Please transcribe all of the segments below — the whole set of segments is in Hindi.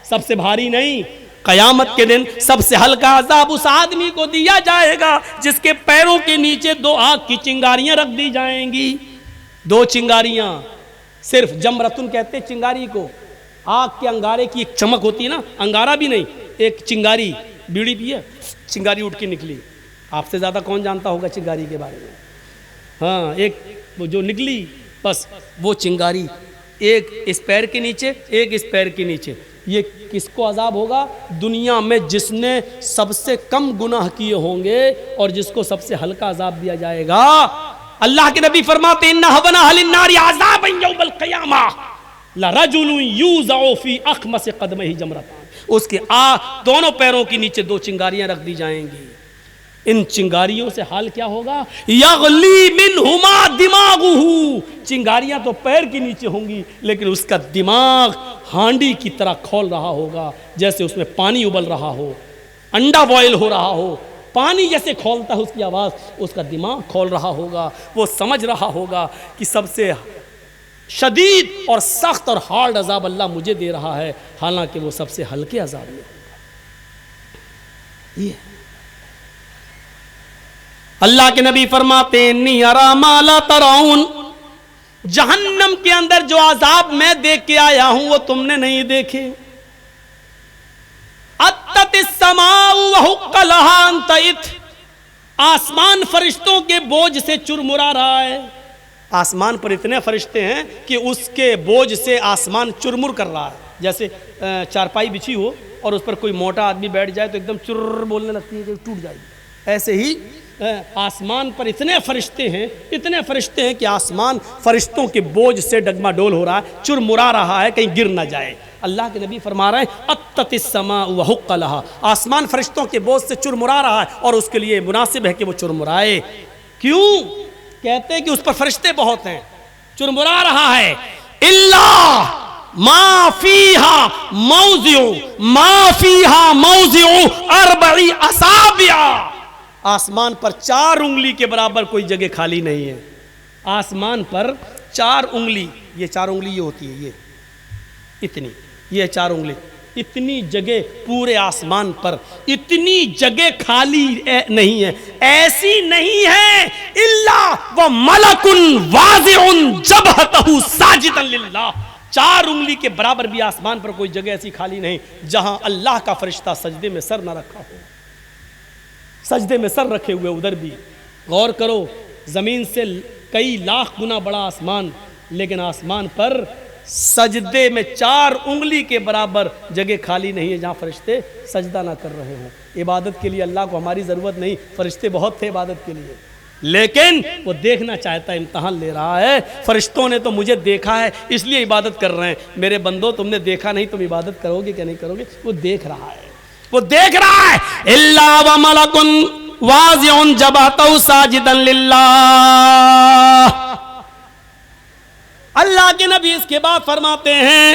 सबसे भारी नहीं, कयामत के दिन सबसे हल्का अजाब उस आदमी को दिया जाएगा जिसके पैरों के नीचे 2 आग की चिंगारियां रख दी जाएंगी। 2 चिंगारियां, सिर्फ जमरतुन कहते चिंगारी को, आग के अंगारे की एक चमक होती है ना, अंगारा भी नहीं, एक चिंगारी, बीड़ी पिए चिंगारी उठ के निकली, आपसे ज़्यादा कौन जानता होगा चिंगारी के बारे में। हाँ, एक वो जो निकली बस वो चिंगारी, एक इस पैर के नीचे, एक इस पैर के नीचे। ये किसको अजाब होगा? दुनिया में जिसने सबसे कम गुनाह किए होंगे और जिसको सबसे हल्का अजाब दिया जाएगा। अल्लाह के नबी फरमाते इन्ना हवना हलिन्नारी अज़ाबन यौमल क़ियामा लरजुलुन यूज़अ फ़ी अख़मस क़दमिही जमरतान, उसके दोनों पैरों के नीचे 2 चिंगारियां रख दी जाएंगी। इन चिंगारियों से हाल क्या होगा? यगली मिनहुमा दिमागुहु, चिंगारियां तो पैर के नीचे होंगी लेकिन उसका दिमाग हांडी की तरह खोल रहा होगा, जैसे उसमें पानी उबल रहा हो, अंडा बॉयल हो रहा हो, पानी जैसे खोलता है उसकी आवाज़, उसका दिमाग खोल रहा होगा। वो समझ रहा होगा कि सबसे शदीद और सख्त और हार्ड अजाब अल्लाह मुझे दे रहा है, हालांकि वो सबसे हल्के अजाब में होगा। ये अल्लाह के नबी फरमाते इन्नी अरा मा ला तराउन, जहन्नम के अंदर जो अजाब मैं देख के आया हूं वो तुमने नहीं देखे। अत्ततिस्समाउ व हुक्कलहा अंतइत, आसमान फरिश्तों के बोझ से चुरमुरा रहा है। आसमान पर इतने फरिश्ते हैं कि उसके बोझ से आसमान चुरमुर कर रहा है। जैसे चारपाई बिछी हो और उस पर कोई मोटा आदमी बैठ जाए तो एकदम चुर्र बोलने लगती है कि टूट जाएगी। ऐसे ही आसमान पर इतने फरिश्ते हैं कि आसमान फरिश्तों के बोझ से डगमाडोल हो रहा है, चुरमुरा रहा है, कहीं गिर ना जाए। अल्लाह के नबी फरमा रहे हैं अत्ततिस्समाउ व हुक्कलहा, आसमान फरिश्तों के बोझ से चुरमुरा रहा है और उसके लिए मुनासिब है कि वो चुरमुराए। क्यों? कहते हैं कि उस पर फरिश्ते बहुत हैं, चुरमुरा रहा है। इल्ला मा फीहा मौज़िउ अर्बई असाबिया, आसमान पर 4 उंगली के बराबर कोई जगह खाली नहीं है। आसमान पर 4 उंगली, ये 4 उंगली ये होती है, ये इतनी, ये 4 उंगली, इतनी जगह पूरे आसमान पर इतनी जगह खाली नहीं है, ऐसी नहीं है। इल्ला व मलकुन वाज़िउन जबहतहु साजिदन लिल्लाह, 4 उंगली के बराबर भी आसमान पर कोई जगह ऐसी खाली नहीं जहां अल्लाह का फरिश्ता सजदे में सर न रखा हो। सजदे में सर रखे हुए उधर भी। गौर करो, जमीन से कई लाख गुना बड़ा आसमान, लेकिन आसमान पर सजदे में 4 उंगली के बराबर जगह खाली नहीं है जहां फरिश्ते सजदा ना कर रहे हों। इबादत के लिए अल्लाह को हमारी ज़रूरत नहीं, फरिश्ते बहुत थे इबादत के लिए, लेकिन वो देखना चाहता है, इम्तहान ले रहा है। फरिश्तों ने तो मुझे देखा है इसलिए इबादत कर रहे हैं। मेरे बंदो, तुमने देखा नहीं, तुम इबादत करोगे क्या नहीं करोगे? वो देख रहा है, वो देख रहा है। इल्ला व मलकुन वाज़िउन जबहतहु साजिदन लिल्लाह। अल्लाह के नबी इसके बाद फरमाते हैं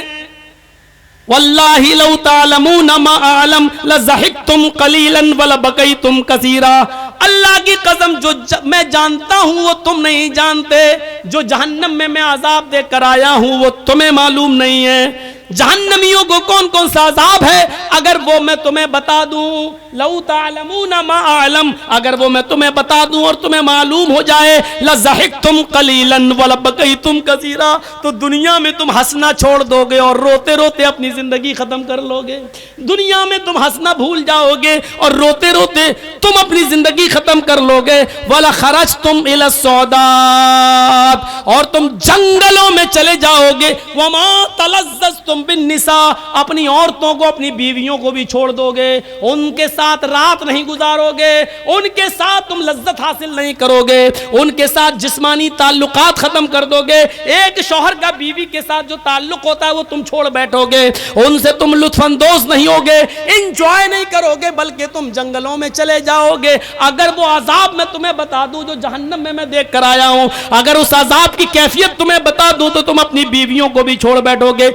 वल्लाहि लौ तालमून मा आलम लज़हिकतुम कलीलन व लबकैतुम कसीरा। अल्लाह की कसम, जो मैं जानता हूं वो तुम नहीं जानते, जो जहन्नम में मैं अजाब देकर आया हूं वो तुम्हें मालूम नहीं है। जहन्नमियों को कौन कौन सा अजाब है अगर वो मैं तुम्हें बता दूं, लौ तालमून मा आलम, अगर वो मैं तुम्हें बता दूं और तुम्हें मालूम हो जाए, लज़हिकतुम कलीलन व लबकैतुम कसीरा, तो दुनिया में तुम हंसना छोड़ दोगे और रोते रोते अपनी जिंदगी खत्म कर लोगे। दुनिया में तुम हंसना भूल जाओगे और रोते रोते तुम अपनी जिंदगी खत्म कर लोगे। वला खरजतुम इला सौदात, और तुम जंगलों में चले जाओगे। वमा तलज़्ज़ज़तुम बिन निसा, अपनी औरतों को, अपनी बीवियों को भी छोड़ दोगे, उनके साथ रात नहीं गुजारोगे, उनके साथ तुम लज्जत हासिल नहीं करोगे, उनके साथ जिस्मानी ताल्लुकात खत्म कर दोगे। एक शौहर का बीवी के साथ जो ताल्लुक होता है वो तुम छोड़ बैठोगे, उनसे तुम लुत्फानंदोज नहीं होगे, इंजॉय नहीं करोगे, बल्कि तुम जंगलों में चले जाओगे। अगर वो अजाब मैं तुम्हें बता दूं जो जहन्नम में मैं देख कर आया हूं, अगर उस अजाब की कैफियत तुम्हें बता दूं तो तुम अपनी बीवियों को भी छोड़ बैठोगे।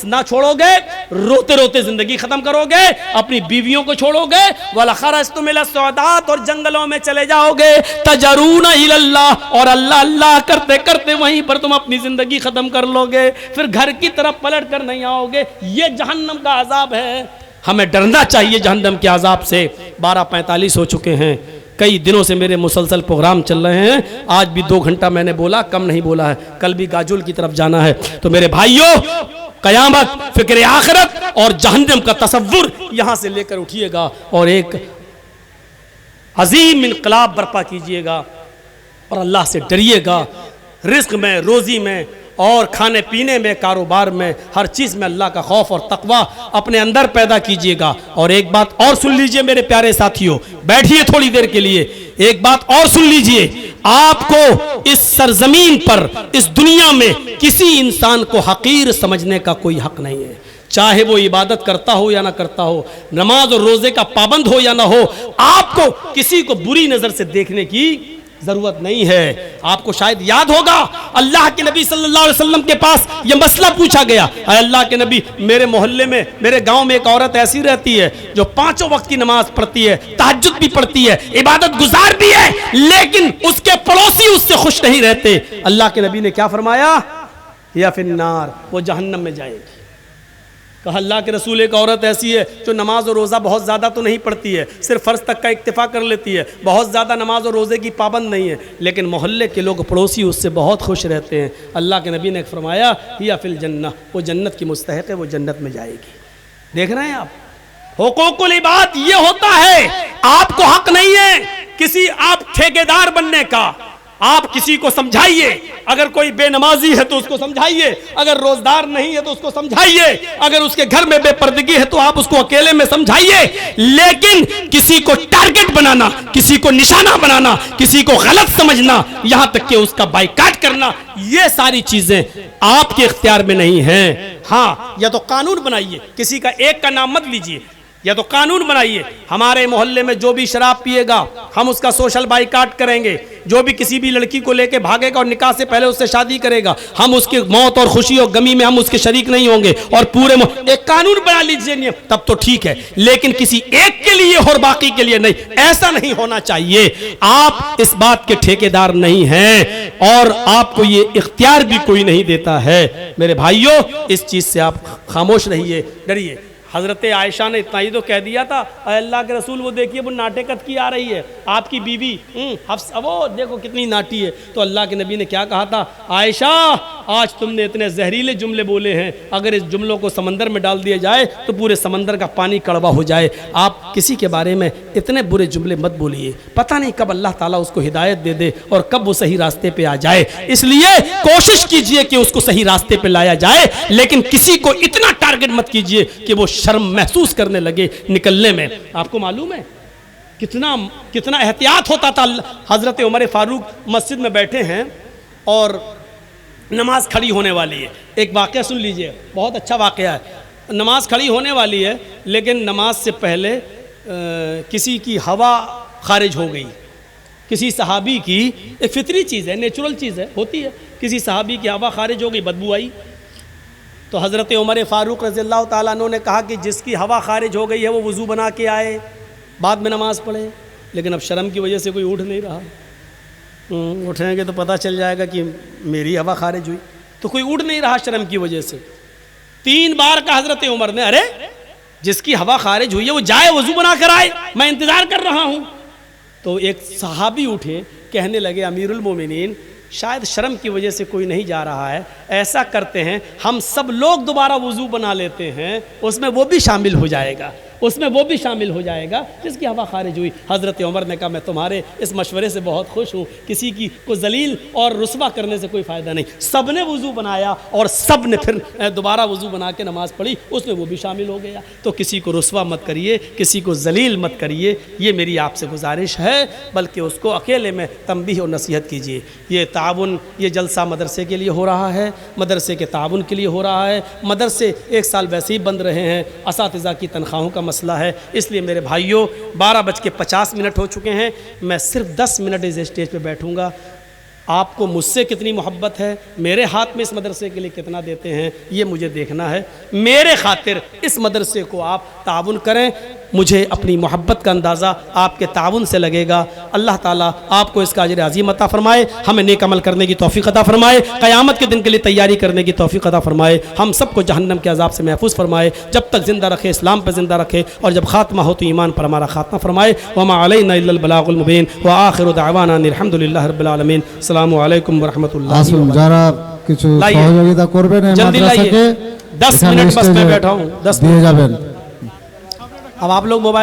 हंसना छोड़ोगे, रोते रोते जिंदगी खत्म करोगे, अपनी बीवियों को छोड़ोगे, वला खरजतुम इला सौदात, और जंगलों में चले जाओगे, तजरून इलल्लाह, और अल्लाह अल्लाह करते करते वहीं पर तुम अपनी जिंदगी खत्म कर लोगे, फिर घर की तरफ पलट कर नहीं आओगे। ये जहन्नम का अजाब है। हमें डरना चाहिए जहन्नम के अजाब से। 12:45 हो चुके हैं। कई दिनों से मेरे मुसलसल प्रोग्राम चल रहे हैं। आज भी 2 घंटा मैंने बोला, कम नहीं बोला है। कल भी गाजुल की तरफ जाना है। तो मेरे भाइयों, कयामत, फिक्र आखिरत और जहन्नम का तसव्वुर यहां से लेकर उठिएगा और एक अजीम इनकलाब बर्पा कीजिएगा और अल्लाह से डरिएगा। रिस्क में, रोजी में और खाने पीने में, कारोबार में, हर चीज़ में अल्लाह का खौफ और तकवा अपने अंदर पैदा कीजिएगा। और एक बात और सुन लीजिए मेरे प्यारे साथियों, बैठिए थोड़ी देर के लिए। एक बात और सुन लीजिए, आपको इस सरजमीन पर, इस दुनिया में किसी इंसान को हकीर समझने का कोई हक नहीं है। चाहे वो इबादत करता हो या ना करता हो, नमाज और रोजे का पाबंद हो या ना हो, आपको किसी को बुरी नजर से देखने की जरूरत नहीं है। आपको शायद याद होगा, अल्लाह के नबी सल्लल्लाहु अलैहि वसल्लम के पास यह मसला पूछा गया, अल्लाह के नबी, मेरे मोहल्ले में, मेरे गांव में एक औरत ऐसी रहती है जो 5 वक्त की नमाज पढ़ती है, तहज्जुद भी पढ़ती है, इबादत गुजार भी है, लेकिन उसके पड़ोसी उससे खुश नहीं रहते। अल्लाह के नबी ने क्या फरमाया? या फिन्नार, वो जहन्नम में जाएगी। कहा अल्लाह के रसूल, एक औरत ऐसी है जो नमाज और रोज़ा बहुत ज़्यादा तो नहीं पढ़ती है, सिर्फ फ़र्ज तक का इक्तिफ़ा कर लेती है, बहुत ज़्यादा नमाज और रोज़े की पाबंद नहीं है, लेकिन मोहल्ले के लोग पड़ोसी उससे बहुत खुश रहते हैं। अल्लाह के नबी ने फरमाया हिया फिल जन्नह, वो जन्नत की मुस्तहिक़ है, वो जन्नत में जाएगी। देख रहे हैं आप, हुकूकुल इबाद ये होता है। आपको हक नहीं है किसी आप ठेकेदार बनने का। आप किसी को समझाइए, अगर कोई बेनमाजी है तो उसको समझाइए, अगर रोजदार नहीं है तो उसको समझाइए, अगर उसके घर में बेपर्दगी है तो आप उसको अकेले में समझाइए, लेकिन किसी को टारगेट बनाना, किसी को निशाना बनाना, किसी को गलत समझना, यहां तक कि उसका बाइकाट करना, ये सारी चीजें आपके इख्तियार में नहीं है। हाँ, या तो कानून बनाइए, किसी का एक का नाम मत लीजिए, या तो कानून बनाइए, हमारे मोहल्ले में जो भी शराब पिएगा हम उसका सोशल बाइकाट करेंगे, जो भी किसी भी लड़की को लेके भागेगा और निकाह से पहले उससे शादी करेगा, हम उसकी मौत और खुशी और गमी में हम उसके शरीक नहीं होंगे, और पूरे एक कानून बना लीजिए नियम, तब तो ठीक है, लेकिन किसी एक के लिए और बाकी के लिए नहीं, ऐसा नहीं होना चाहिए। आप इस बात के ठेकेदार नहीं हैं और आपको ये इख्तियार भी कोई नहीं देता है। मेरे भाइयों, इस चीज से आप खामोश रहिए, डरिए। हज़रत आयशा ने इतना ही तो कह दिया था, अल्लाह के रसूल वो देखिए वो नाटेकत की आ रही है, आपकी बीवी हफ्सा वो देखो कितनी नाटी है। तो अल्लाह के नबी ने क्या कहा था? आयशा, आज तुमने इतने जहरीले जुमले बोले हैं, अगर इस जुमलों को समंदर में डाल दिया जाए तो पूरे समंदर का पानी कड़वा हो जाए। आप किसी के बारे में इतने बुरे जुमले मत बोलिए, पता नहीं कब अल्लाह ताला उसको हिदायत दे दे और कब वो सही रास्ते पे आ जाए। इसलिए कोशिश कीजिए कि उसको सही रास्ते पे लाया जाए, लेकिन किसी को इतना टारगेट मत कीजिए कि वो शर्म महसूस करने लगे निकलने में। आपको मालूम है कितना एहतियात होता था। हजरत उमर फारूक मस्जिद में बैठे हैं और नमाज खड़ी होने वाली है। एक वाक़या सुन लीजिए, बहुत अच्छा वाक़या है। नमाज खड़ी होने वाली है, लेकिन नमाज से पहले किसी की हवा खारिज हो गई। किसी सहाबी की, एक फितरी चीज़ है, नेचुरल चीज़ है, होती है, किसी सहाबी की हवा खारिज हो गई, बदबू आई। तो हज़रत उमर फ़ारूक रज़ियल्लाहु ताला अन्हु ने कहा कि जिसकी हवा खारिज हो गई है वो वज़ू बना के आए, बाद में नमाज़ पढ़े। लेकिन अब शर्म की वजह से कोई उठ नहीं रहा। उठेंगे तो पता चल जाएगा कि मेरी हवा खारिज हुई, तो कोई उठ नहीं रहा शर्म की वजह से। 3 बार का हज़रत उमर ने, अरे जिसकी हवा खारिज हुई है वो जाए वज़ू बना कर आए, मैं इंतज़ार कर रहा हूँ। तो एक सहाबी उठे, कहने लगे अमीरुल मोमिनीन, शायद शर्म की वजह से कोई नहीं जा रहा है, ऐसा करते हैं हम सब लोग दोबारा वज़ू बना लेते हैं, उसमें वो भी शामिल हो जाएगा, उसमें वो भी शामिल हो जाएगा जिसकी हवा खारिज हुई। हज़रत उमर ने कहा मैं तुम्हारे इस मशवरे से बहुत खुश हूँ, किसी की को जलील और रुस्वा करने से कोई फ़ायदा नहीं। सब ने वज़ू बनाया और सब ने फिर दोबारा वज़ू बना के नमाज़ पढ़ी, उसमें वो भी शामिल हो गया। तो किसी को रुस्वा मत करिए, किसी को जलील मत करिए, ये मेरी आपसे गुजारिश है, बल्कि उसको अकेले में तंबीह और नसीहत कीजिए। ये ताउन, ये जलसा मदरसे के लिए हो रहा है, मदरसे के ताउन के लिए हो रहा है। मदरसे 1 साल वैसे ही बंद रहे हैं, असातिज़ा की तनख्वाहों का मसला है। इसलिए मेरे भाइयों, 12:50 हो चुके हैं, मैं सिर्फ 10 मिनट इस स्टेज पे बैठूंगा। आपको मुझसे कितनी मोहब्बत है, मेरे हाथ में इस मदरसे के लिए कितना देते हैं, ये मुझे देखना है। मेरे खातिर इस मदरसे को आप ताउन करें। मुझे अपनी मोहब्बत का अंदाज़ा आपके ताउन से लगेगा। अल्लाह ताला आपको इसका अजर अज़ीम अता फ़रमाए, हमें नेक अमल करने की तौफ़ीक़ अता फ़रमाए, क़यामत के दिन के लिए तैयारी करने की तौफ़ीक़ अता फ़रमाए, हम सबको जहन्नम के अज़ाब से महफूज फ़रमाए, जब तक ज़िंदा रखे इस्लाम पर ज़िंदा रखे, और जब ख़ात्मा हो तो ईमान पर हमारा ख़ात्मा फ़रमाए। वमा अलैना इल्लल बलागुल मुबीन व आखिरु दावाना अल्हम्दुलिल्लाहि रब्बिल आलमीन। अस्सलामु अलैकुम व रहमतुल्लाहि व बरकातुहू। যারা কিছু সহযোগিতা করবেন এই जल्दी মাদ্রাসাকে लाइए, 10 मिनट बस मैं बैठा हूँ, 10 দিয়ে যাবেন। अब आप लोग मोबाइल